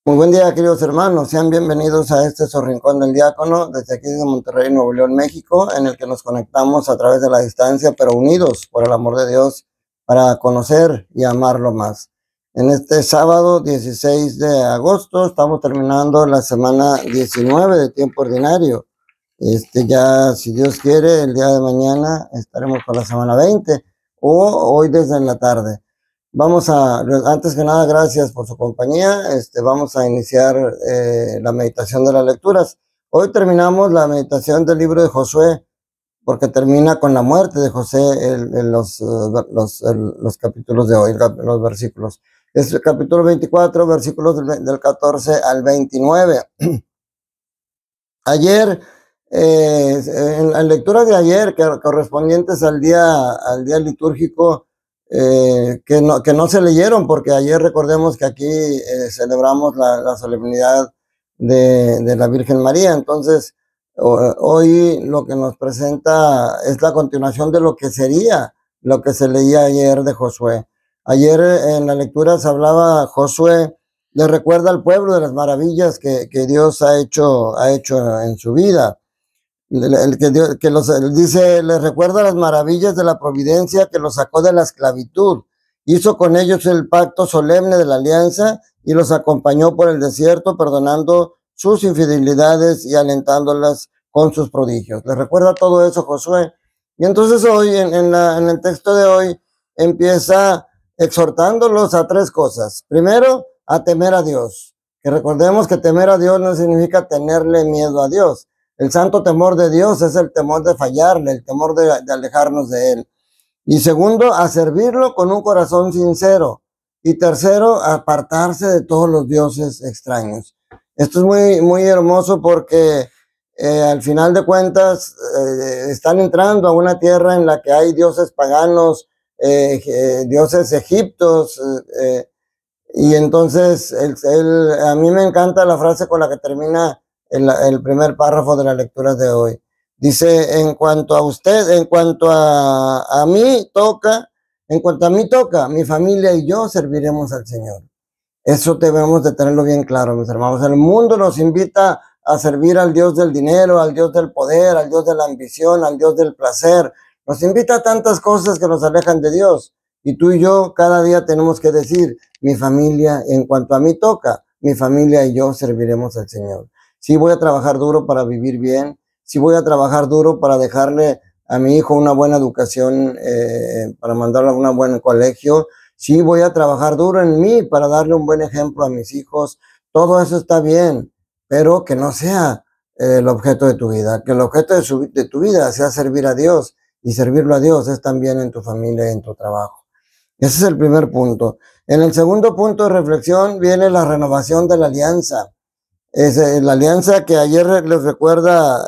Muy buen día, queridos hermanos. Sean bienvenidos a este su Rincón del Diácono, desde aquí de Monterrey, Nuevo León, México, en el que nos conectamos a través de la distancia, pero unidos por el amor de Dios, para conocer y amarlo más. En este sábado 16 de agosto estamos terminando la semana 19 de tiempo ordinario. Ya, si Dios quiere, el día de mañana estaremos con la semana 20 o hoy desde la tarde. Antes que nada, gracias por su compañía. Vamos a iniciar la meditación de las lecturas. Hoy terminamos la meditación del libro de Josué, porque termina con la muerte de José los capítulos de hoy, los versículos. Es el capítulo 24, versículos del 14 al 29. Ayer, en la lectura de ayer, correspondientes al día litúrgico, que no se leyeron, porque ayer recordemos que aquí celebramos la solemnidad de la Virgen María. Entonces, hoy lo que nos presenta es la continuación de lo que sería lo que se leía ayer de Josué. Ayer en la lectura se hablaba, Josué le recuerda al pueblo de las maravillas que Dios ha hecho en su vida. Dice, les recuerda las maravillas de la providencia que los sacó de la esclavitud. Hizo con ellos el pacto solemne de la alianza y los acompañó por el desierto, perdonando sus infidelidades y alentándolas con sus prodigios. Les recuerda todo eso Josué. Y entonces hoy, en el texto de hoy, empieza exhortándolos a tres cosas. Primero, a temer a Dios. Que recordemos que temer a Dios no significa tenerle miedo a Dios. El santo temor de Dios es el temor de fallarle, el temor de alejarnos de Él. Y segundo, a servirlo con un corazón sincero. Y tercero, a apartarse de todos los dioses extraños. Esto es muy, muy hermoso porque al final de cuentas están entrando a una tierra en la que hay dioses paganos, dioses egiptos, y entonces a mí me encanta la frase con la que termina el primer párrafo de la lectura de hoy. Dice, en cuanto a mí toca, mi familia y yo serviremos al Señor. Eso debemos de tenerlo bien claro, mis hermanos. El mundo nos invita a servir al Dios del dinero, al Dios del poder, al Dios de la ambición, al Dios del placer. Nos invita a tantas cosas que nos alejan de Dios. Y tú y yo cada día tenemos que decir, mi familia, en cuanto a mí toca, mi familia y yo serviremos al Señor. Sí voy a trabajar duro para vivir bien, sí voy a trabajar duro para dejarle a mi hijo una buena educación, para mandarlo a un buen colegio. Sí voy a trabajar duro en mí para darle un buen ejemplo a mis hijos. Todo eso está bien, pero que no sea el objeto de tu vida, que el objeto de tu vida sea servir a Dios, y servirlo a Dios es también en tu familia y en tu trabajo. Ese es el primer punto. En el segundo punto de reflexión viene la renovación de la alianza. Es la alianza que ayer les recuerda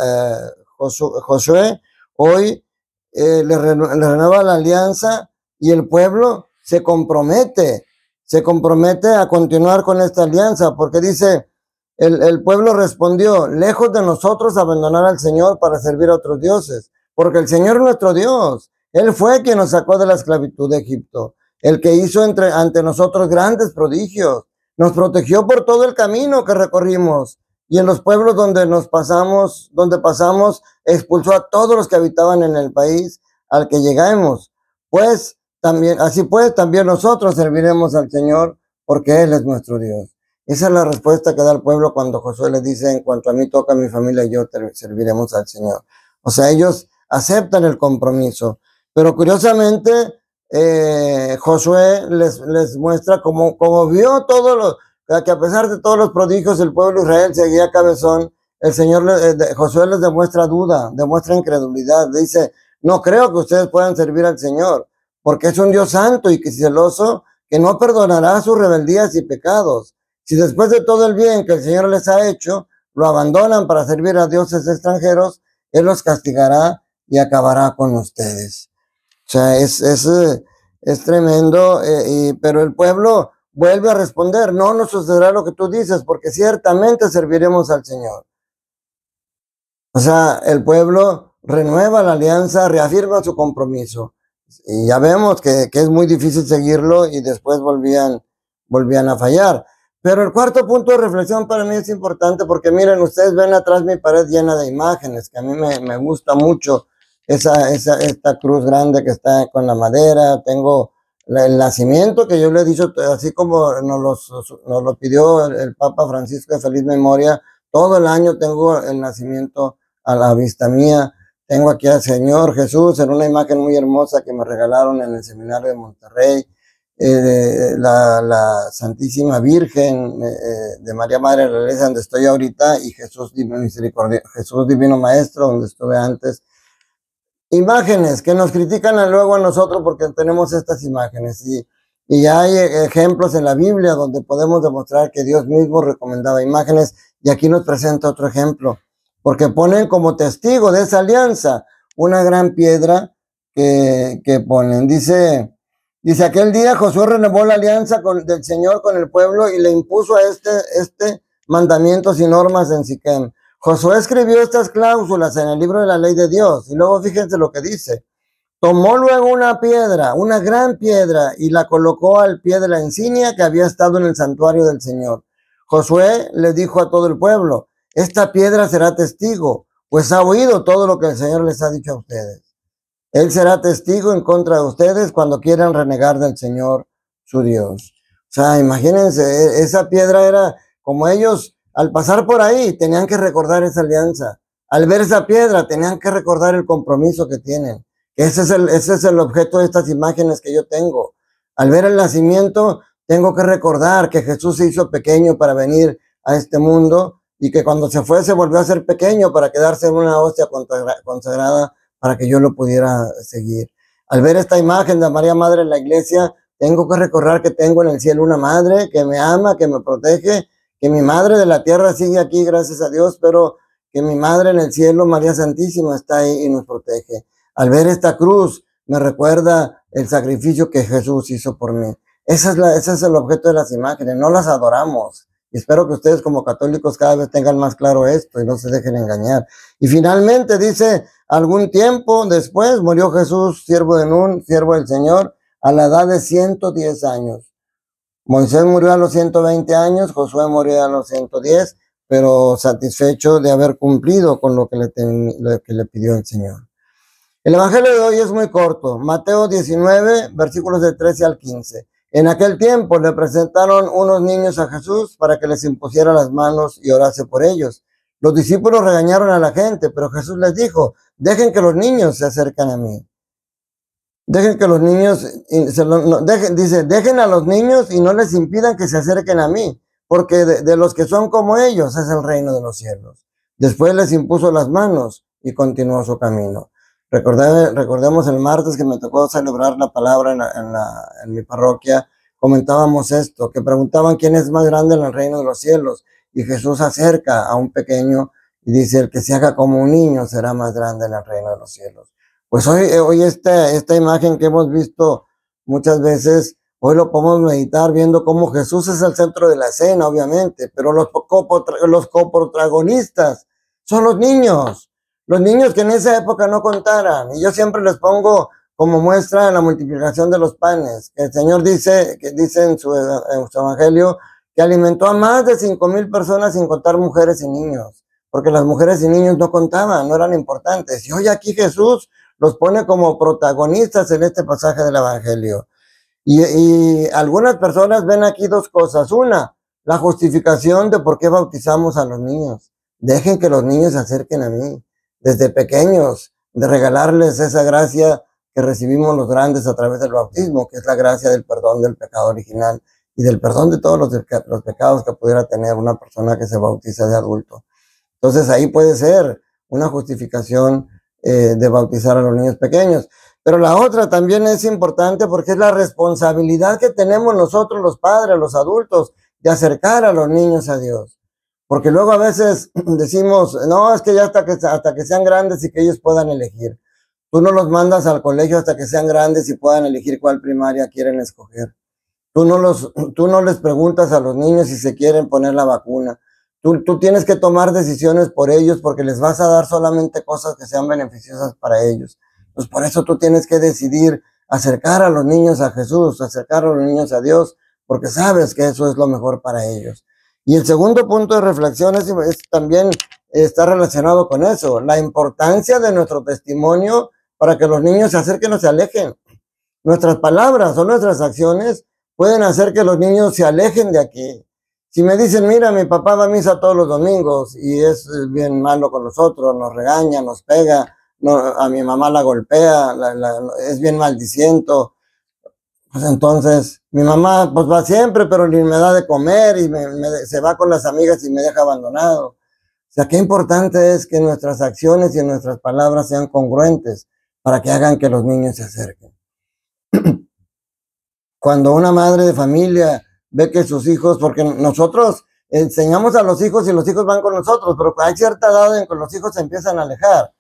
Josué, hoy le renueva la alianza y el pueblo se compromete a continuar con esta alianza, porque dice, el pueblo respondió, lejos de nosotros abandonar al Señor para servir a otros dioses, porque el Señor es nuestro Dios. Él fue quien nos sacó de la esclavitud de Egipto, el que hizo ante nosotros grandes prodigios. Nos protegió por todo el camino que recorrimos, y en los pueblos donde pasamos, expulsó a todos los que habitaban en el país al que llegamos. Así pues, también nosotros serviremos al Señor, porque Él es nuestro Dios. Esa es la respuesta que da el pueblo cuando Josué le dice, en cuanto a mí toca, mi familia y yo serviremos al Señor. O sea, ellos aceptan el compromiso. Pero curiosamente, Josué les muestra como vio que a pesar de todos los prodigios el pueblo de Israel seguía cabezón. El Señor, Josué les demuestra duda, demuestra incredulidad. Le dice, no creo que ustedes puedan servir al Señor, porque es un Dios santo y celoso, que no perdonará sus rebeldías y pecados. Si después de todo el bien que el Señor les ha hecho, lo abandonan para servir a dioses extranjeros, Él los castigará y acabará con ustedes. O sea, es tremendo, pero el pueblo vuelve a responder, no nos sucederá lo que tú dices, porque ciertamente serviremos al Señor. O sea, el pueblo renueva la alianza, reafirma su compromiso. Y ya vemos que es muy difícil seguirlo, y después volvían a fallar. Pero el cuarto punto de reflexión para mí es importante porque miren, ustedes ven atrás mi pared llena de imágenes, que a mí me gusta mucho esta cruz grande que está con la madera. Tengo el nacimiento, que yo le he dicho, así como nos lo pidió el Papa Francisco de feliz memoria, todo el año tengo el nacimiento a la vista mía. Tengo aquí al Señor Jesús en una imagen muy hermosa que me regalaron en el seminario de Monterrey. La Santísima Virgen de María Madre de la Iglesia, donde estoy ahorita, y Jesús Divino Misericordia, Jesús Divino Maestro, donde estuve antes. Imágenes que nos critican luego a nosotros porque tenemos estas imágenes, y hay ejemplos en la Biblia donde podemos demostrar que Dios mismo recomendaba imágenes, y aquí nos presenta otro ejemplo, porque ponen como testigo de esa alianza una gran piedra que ponen. Dice, aquel día Josué renovó la alianza del Señor con el pueblo y le impuso a este mandamientos y normas en Siquem. Josué escribió estas cláusulas en el libro de la ley de Dios, y luego fíjense lo que dice. Tomó luego una piedra, una gran piedra, y la colocó al pie de la encina que había estado en el santuario del Señor. Josué le dijo a todo el pueblo, esta piedra será testigo, pues ha oído todo lo que el Señor les ha dicho a ustedes. Él será testigo en contra de ustedes cuando quieran renegar del Señor, su Dios. O sea, imagínense, esa piedra era como ellos, al pasar por ahí, tenían que recordar esa alianza. Al ver esa piedra, tenían que recordar el compromiso que tienen. Ese es el objeto de estas imágenes que yo tengo. Al ver el nacimiento, tengo que recordar que Jesús se hizo pequeño para venir a este mundo, y que cuando se fue se volvió a ser pequeño para quedarse en una hostia consagrada para que yo lo pudiera seguir. Al ver esta imagen de María Madre en la iglesia, tengo que recordar que tengo en el cielo una madre que me ama, que me protege, que mi madre de la tierra sigue aquí, gracias a Dios, pero que mi madre en el cielo, María Santísima, está ahí y nos protege. Al ver esta cruz, me recuerda el sacrificio que Jesús hizo por mí. Ese es el objeto de las imágenes, no las adoramos. Y espero que ustedes como católicos cada vez tengan más claro esto y no se dejen engañar. Y finalmente dice, algún tiempo después murió Jesús, siervo de Nun, siervo del Señor, a la edad de 110 años. Moisés murió a los 120 años, Josué murió a los 110, pero satisfecho de haber cumplido con lo que le pidió el Señor. El evangelio de hoy es muy corto, Mateo 19, versículos de 13 al 15. En aquel tiempo le presentaron unos niños a Jesús para que les impusiera las manos y orase por ellos. Los discípulos regañaron a la gente, pero Jesús les dijo, dejen que los niños se acerquen a mí. Dejen que los niños, dejen a los niños y no les impidan que se acerquen a mí, porque de los que son como ellos es el reino de los cielos. Después les impuso las manos y continuó su camino. Recordemos el martes que me tocó celebrar la palabra en mi parroquia, comentábamos esto, que preguntaban quién es más grande en el reino de los cielos, y Jesús acerca a un pequeño y dice, el que se haga como un niño será más grande en el reino de los cielos. Pues hoy esta imagen que hemos visto muchas veces, hoy lo podemos meditar viendo cómo Jesús es el centro de la escena, obviamente, pero los coprotagonistas son los niños que en esa época no contaran. Y yo siempre les pongo como muestra la multiplicación de los panes, que el Señor dice en su evangelio, que alimentó a más de 5,000 personas sin contar mujeres y niños, porque las mujeres y niños no contaban, no eran importantes. Y hoy aquí Jesús los pone como protagonistas en este pasaje del evangelio. Y algunas personas ven aquí dos cosas. Una, la justificación de por qué bautizamos a los niños. Dejen que los niños se acerquen a mí desde pequeños, de regalarles esa gracia que recibimos los grandes a través del bautismo, que es la gracia del perdón del pecado original y del perdón de todos los pecados que pudiera tener una persona que se bautiza de adulto. Entonces ahí puede ser una justificación de bautizar a los niños pequeños. Pero la otra también es importante porque es la responsabilidad que tenemos nosotros los padres, los adultos, de acercar a los niños a Dios. Porque luego a veces decimos, no, es que ya hasta que sean grandes y que ellos puedan elegir. Tú no los mandas al colegio hasta que sean grandes y puedan elegir cuál primaria quieren escoger. Tú no les preguntas a los niños si se quieren poner la vacuna. Tú tienes que tomar decisiones por ellos porque les vas a dar solamente cosas que sean beneficiosas para ellos. Pues por eso tú tienes que decidir acercar a los niños a Jesús, acercar a los niños a Dios, porque sabes que eso es lo mejor para ellos. Y el segundo punto de reflexión es también está relacionado con eso, la importancia de nuestro testimonio para que los niños se acerquen o se alejen. Nuestras palabras o nuestras acciones pueden hacer que los niños se alejen de aquí. Si me dicen, mira, mi papá va a misa todos los domingos y es bien malo con nosotros, nos regaña, nos pega, no, a mi mamá la golpea, es bien maldiciento, pues entonces mi mamá pues va siempre, pero ni me da de comer y se va con las amigas y me deja abandonado. O sea, qué importante es que nuestras acciones y nuestras palabras sean congruentes para que hagan que los niños se acerquen. Cuando una madre de familia ve que sus hijos, porque nosotros enseñamos a los hijos y los hijos van con nosotros, pero hay cierta edad en que los hijos se empiezan a alejar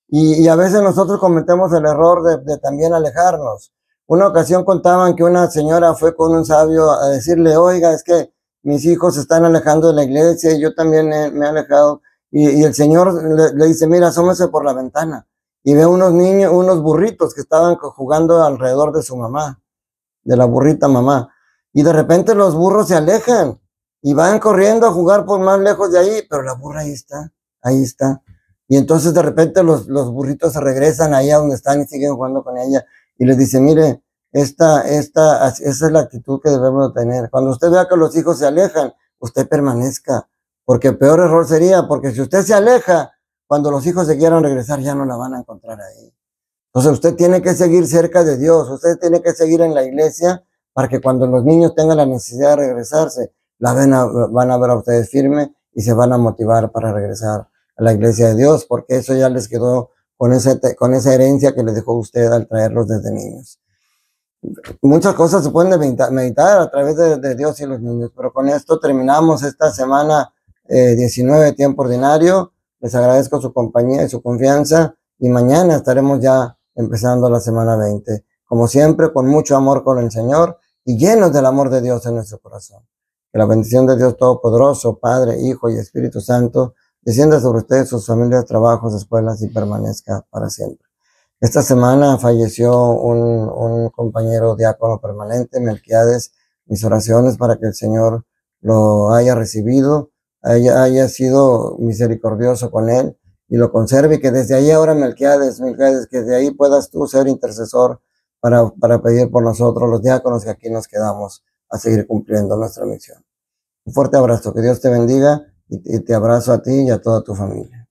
y a veces nosotros cometemos el error de también alejarnos. Una ocasión contaban que una señora fue con un sabio a decirle, oiga, es que mis hijos se están alejando de la iglesia y yo también me he alejado. Y el señor le dice, mira, asómese por la ventana y ve unos niños, unos burritos que estaban jugando alrededor de su mamá, de la burrita mamá. Y de repente los burros se alejan y van corriendo a jugar por más lejos de ahí, pero la burra ahí está, ahí está. Y entonces de repente los burritos se regresan ahí a donde están y siguen jugando con ella. Y les dice, mire, esa es la actitud que debemos tener. Cuando usted vea que los hijos se alejan, usted permanezca. Porque el peor error sería, porque si usted se aleja, cuando los hijos se quieran regresar, ya no la van a encontrar ahí. Entonces usted tiene que seguir cerca de Dios, usted tiene que seguir en la iglesia para que cuando los niños tengan la necesidad de regresarse, van a ver a ustedes firme y se van a motivar para regresar a la iglesia de Dios, porque eso ya les quedó con esa herencia que les dejó usted al traerlos desde niños. Muchas cosas se pueden meditar a través de Dios y los niños, pero con esto terminamos esta semana 19 de tiempo ordinario. Les agradezco su compañía y su confianza y mañana estaremos ya empezando la semana 20. Como siempre, con mucho amor con el Señor y llenos del amor de Dios en nuestro corazón. Que la bendición de Dios Todopoderoso, Padre, Hijo y Espíritu Santo, descienda sobre ustedes, sus familias, trabajos, escuelas y permanezca para siempre. Esta semana falleció un compañero diácono permanente, Melquiades. Mis oraciones para que el Señor lo haya recibido, haya sido misericordioso con él y lo conserve, y que desde ahí ahora Melquiades, que desde ahí puedas tú ser intercesor para pedir por nosotros los diáconos que aquí nos quedamos a seguir cumpliendo nuestra misión. Un fuerte abrazo, que Dios te bendiga y te abrazo a ti y a toda tu familia.